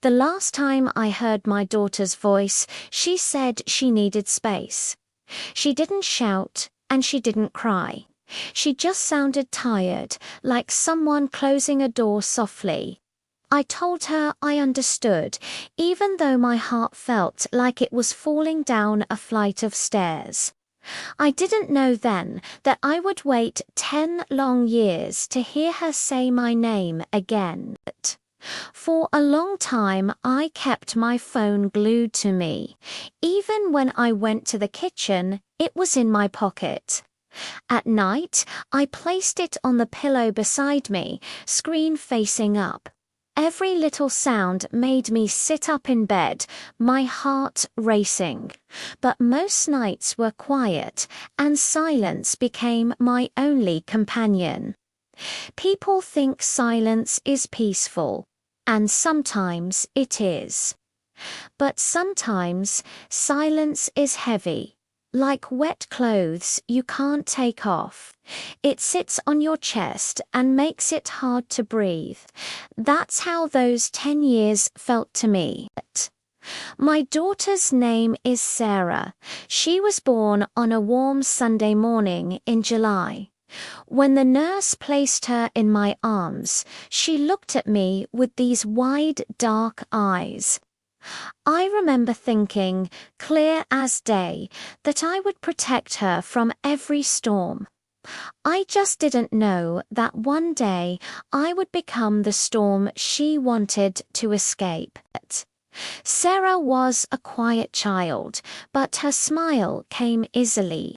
The last time I heard my daughter's voice, she said she needed space. She didn't shout and she didn't cry. She just sounded tired, like someone closing a door softly. I told her I understood, even though my heart felt like it was falling down a flight of stairs. I didn't know then that I would wait 10 long years to hear her say my name again. For a long time, I kept my phone glued to me. Even when I went to the kitchen, it was in my pocket. At night, I placed it on the pillow beside me, screen facing up. Every little sound made me sit up in bed, my heart racing. But most nights were quiet, and silence became my only companion. People think silence is peaceful, and sometimes it is. But sometimes silence is heavy. Like wet clothes you can't take off. It sits on your chest and makes it hard to breathe. That's how those 10 years felt to me. My daughter's name is Sarah. She was born on a warm Sunday morning in July. When the nurse placed her in my arms, she looked at me with these wide, dark eyes. I remember thinking, clear as day, that I would protect her from every storm. I just didn't know that one day I would become the storm she wanted to escape. Sarah was a quiet child, but her smile came easily.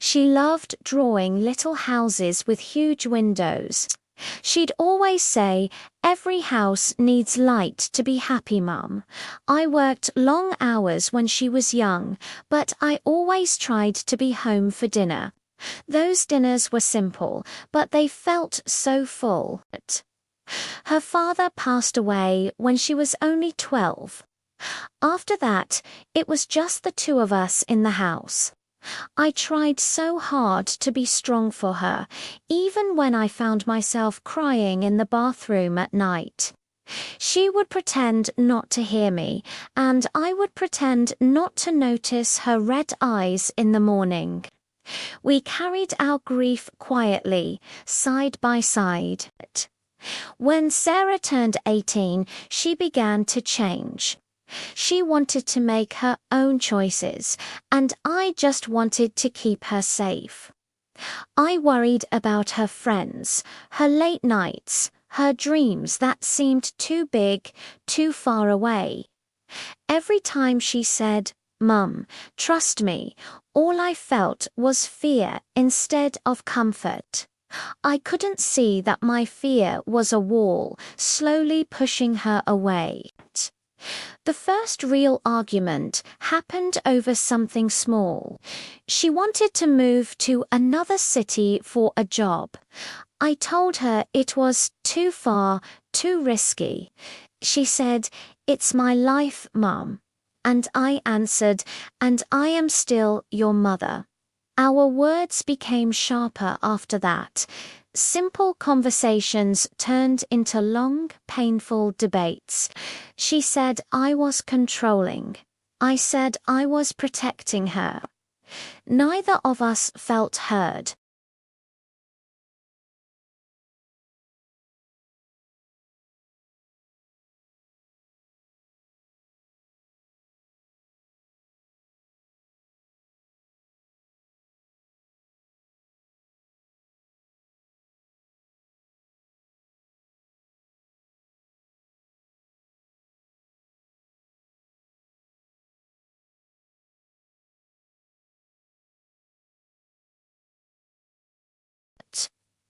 She loved drawing little houses with huge windows. She'd always say, "Every house needs light to be happy, Mum." I worked long hours when she was young, but I always tried to be home for dinner. Those dinners were simple, but they felt so full. Her father passed away when she was only 12. After that, it was just the two of us in the house. I tried so hard to be strong for her, even when I found myself crying in the bathroom at night. She would pretend not to hear me, and I would pretend not to notice her red eyes in the morning. We carried our grief quietly, side by side. When Sarah turned 18, she began to change. She wanted to make her own choices, and I just wanted to keep her safe. I worried about her friends, her late nights, her dreams that seemed too big, too far away. Every time she said, "Mum, trust me," all I felt was fear instead of comfort. I couldn't see that my fear was a wall, slowly pushing her away. The first real argument happened over something small. She wanted to move to another city for a job. I told her it was too far, too risky. She said, "It's my life, Mum." And I answered, "And I am still your mother." Our words became sharper after that. Simple conversations turned into long, painful debates. She said I was controlling. I said I was protecting her. Neither of us felt heard.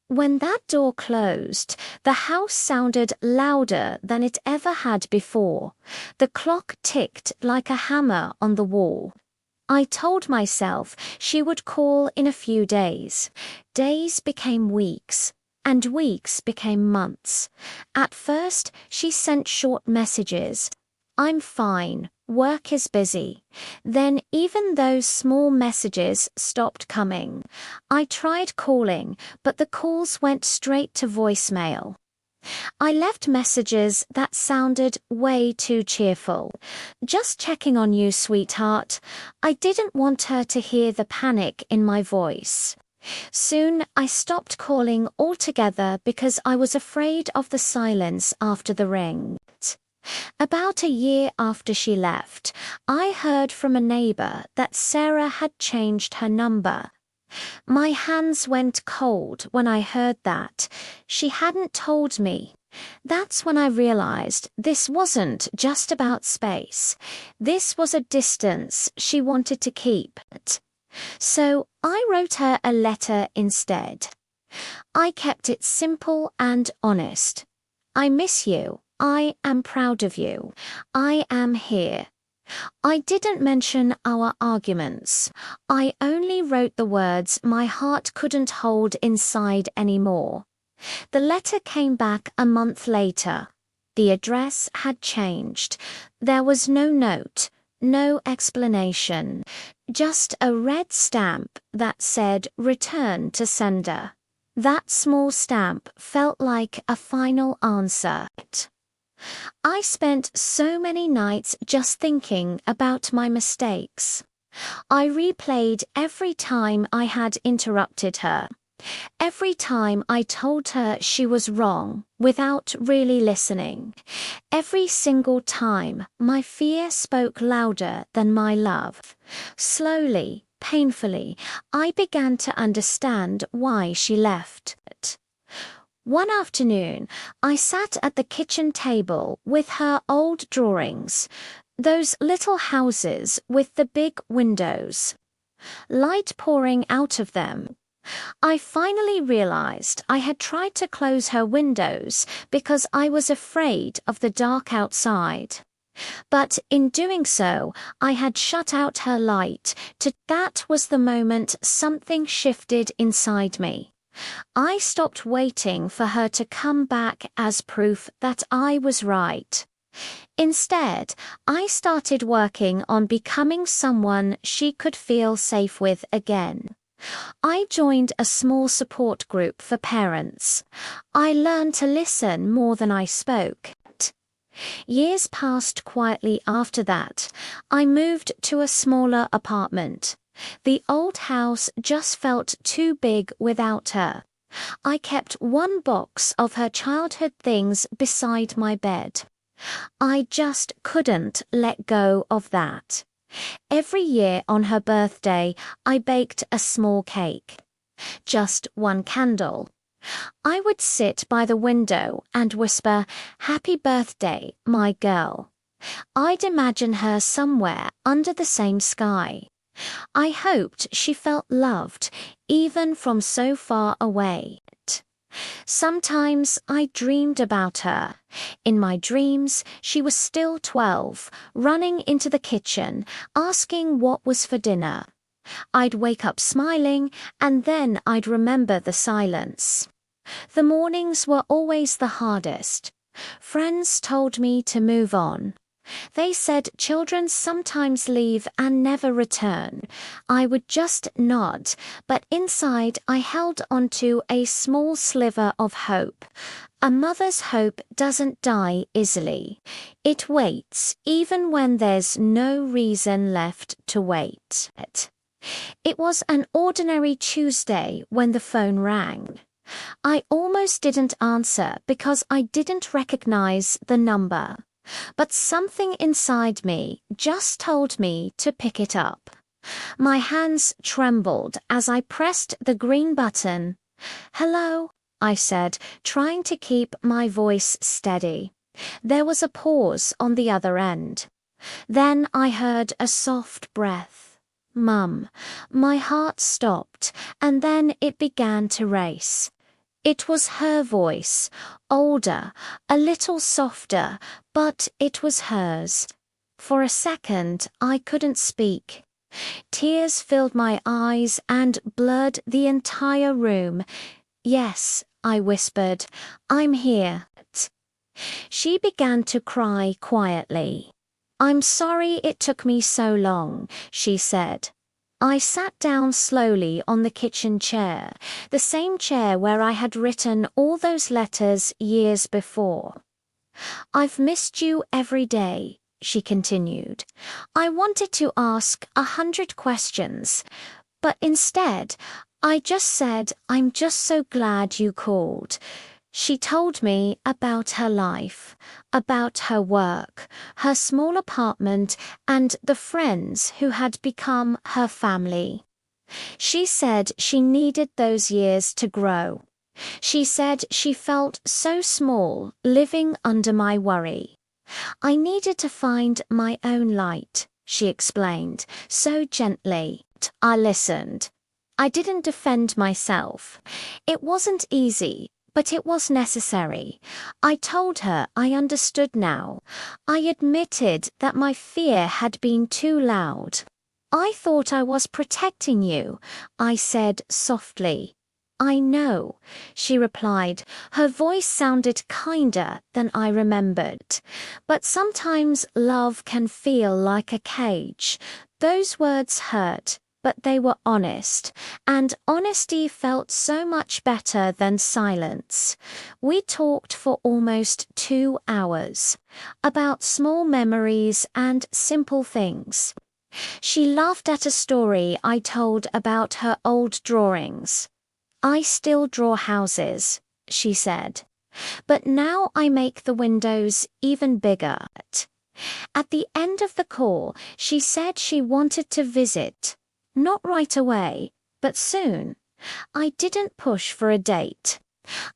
When that door closed, the house sounded louder than it ever had before. The clock ticked like a hammer on the wall. I told myself she would call in a few days. Days became weeks, and weeks became months. At first, she sent short messages. "I'm fine. Work is busy." Then even those small messages stopped coming. I tried calling, but the calls went straight to voicemail. I left messages that sounded way too cheerful. "Just checking on you, sweetheart." I didn't want her to hear the panic in my voice. Soon I stopped calling altogether because I was afraid of the silence after the ring. About a year after she left, I heard from a neighbor that Sarah had changed her number. My hands went cold when I heard that. She hadn't told me. That's when I realized this wasn't just about space. This was a distance she wanted to keep. So I wrote her a letter instead. I kept it simple and honest. "I miss you. I am proud of you. I am here." I didn't mention our arguments. I only wrote the words my heart couldn't hold inside anymore. The letter came back a month later. The address had changed. There was no note, no explanation, just a red stamp that said "Return to sender." That small stamp felt like a final answer. I spent so many nights just thinking about my mistakes. I replayed every time I had interrupted her, every time I told her she was wrong without really listening. Every single time my fear spoke louder than my love. Slowly, painfully, I began to understand why she left. One afternoon, I sat at the kitchen table with her old drawings, those little houses with the big windows, light pouring out of them. I finally realized I had tried to close her windows because I was afraid of the dark outside. But in doing so, I had shut out her light. That was the moment something shifted inside me. I stopped waiting for her to come back as proof that I was right. Instead, I started working on becoming someone she could feel safe with again. I joined a small support group for parents. I learned to listen more than I spoke. Years passed quietly after that. I moved to a smaller apartment. The old house just felt too big without her. I kept one box of her childhood things beside my bed. I just couldn't let go of that. Every year on her birthday, I baked a small cake. Just one candle. I would sit by the window and whisper, "Happy birthday, my girl." I'd imagine her somewhere under the same sky. I hoped she felt loved, even from so far away. Sometimes I dreamed about her. In my dreams, she was still 12, running into the kitchen, asking what was for dinner. I'd wake up smiling, and then I'd remember the silence. The mornings were always the hardest. Friends told me to move on. They said children sometimes leave and never return. I would just nod, but inside I held onto a small sliver of hope. A mother's hope doesn't die easily. It waits even when there's no reason left to wait. It was an ordinary Tuesday when the phone rang. I almost didn't answer because I didn't recognize the number. But something inside me just told me to pick it up. My hands trembled as I pressed the green button. "Hello," I said, trying to keep my voice steady. There was a pause on the other end. Then I heard a soft breath. "Mum." My heart stopped, and then it began to race. It was her voice, older, a little softer, but it was hers. For a second, I couldn't speak. Tears filled my eyes and blurred the entire room. "Yes," I whispered, "I'm here." She began to cry quietly. "I'm sorry it took me so long," she said. I sat down slowly on the kitchen chair, the same chair where I had written all those letters years before. "I've missed you every day," she continued. "I wanted to ask 100 questions, but instead, I just said, 'I'm just so glad you called.'" She told me about her life, about her work, her small apartment, and the friends who had become her family. She said she needed those years to grow. She said she felt so small living under my worry. "I needed to find my own light," she explained, so gently. I listened. I didn't defend myself. It wasn't easy, but it was necessary. I told her I understood now. I admitted that my fear had been too loud. "I thought I was protecting you," I said softly. "I know," she replied. Her voice sounded kinder than I remembered. "But sometimes love can feel like a cage." Those words hurt, but they were honest, and honesty felt so much better than silence. We talked for almost 2 hours, about small memories and simple things. She laughed at a story I told about her old drawings. "I still draw houses," she said, "but now I make the windows even bigger." At the end of the call, she said she wanted to visit. Not right away, but soon. I didn't push for a date.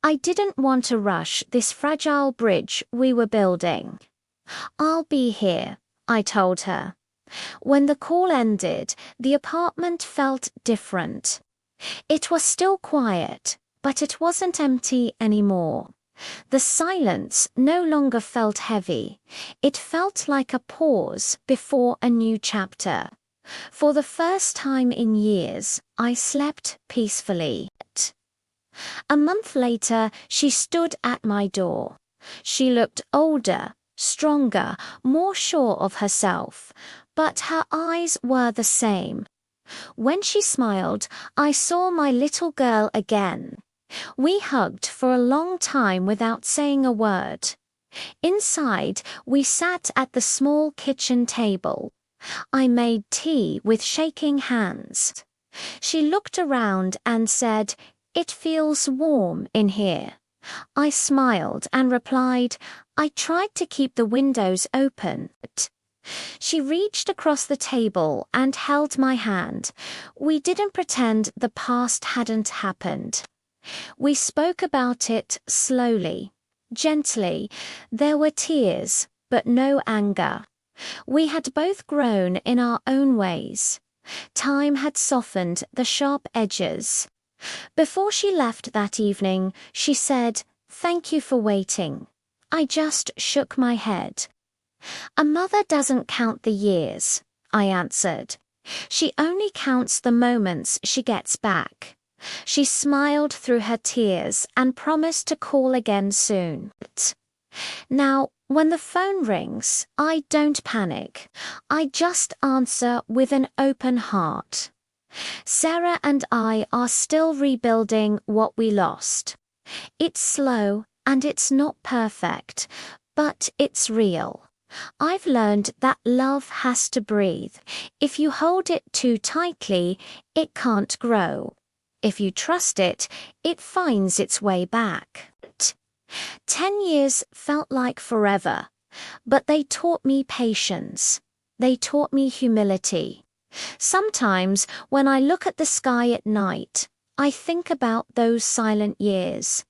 I didn't want to rush this fragile bridge we were building. "I'll be here," I told her. When the call ended, the apartment felt different. It was still quiet, but it wasn't empty anymore. The silence no longer felt heavy. It felt like a pause before a new chapter. For the first time in years, I slept peacefully. A month later, she stood at my door. She looked older, stronger, more sure of herself, but her eyes were the same. When she smiled, I saw my little girl again. We hugged for a long time without saying a word. Inside, we sat at the small kitchen table. I made tea with shaking hands. She looked around and said, "It feels warm in here." I smiled and replied, "I tried to keep the windows open." She reached across the table and held my hand. We didn't pretend the past hadn't happened. We spoke about it slowly, gently. There were tears, but no anger. We had both grown in our own ways. Time had softened the sharp edges. Before she left that evening, she said, "Thank you for waiting." I just shook my head. "A mother doesn't count the years," I answered. "She only counts the moments she gets back." She smiled through her tears and promised to call again soon. Now, when the phone rings, I don't panic. I just answer with an open heart. Sarah and I are still rebuilding what we lost. It's slow and it's not perfect, but it's real. I've learned that love has to breathe. If you hold it too tightly, it can't grow. If you trust it, it finds its way back. 10 years felt like forever, but they taught me patience. They taught me humility. Sometimes, when I look at the sky at night, I think about those silent years.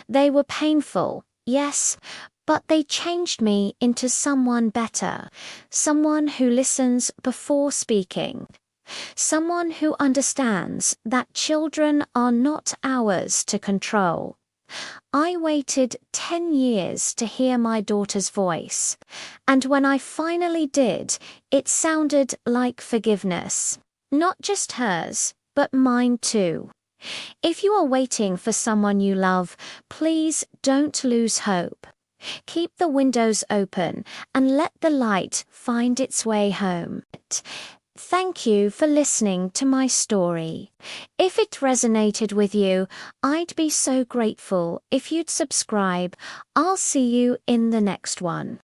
They were painful, yes, but they changed me into someone better, someone who listens before speaking, someone who understands that children are not ours to control. I waited 10 years to hear my daughter's voice, and when I finally did, it sounded like forgiveness. Not just hers, but mine too. If you are waiting for someone you love, please don't lose hope. Keep the windows open and let the light find its way home. Thank you for listening to my story. If it resonated with you, I'd be so grateful if you'd subscribe. I'll see you in the next one.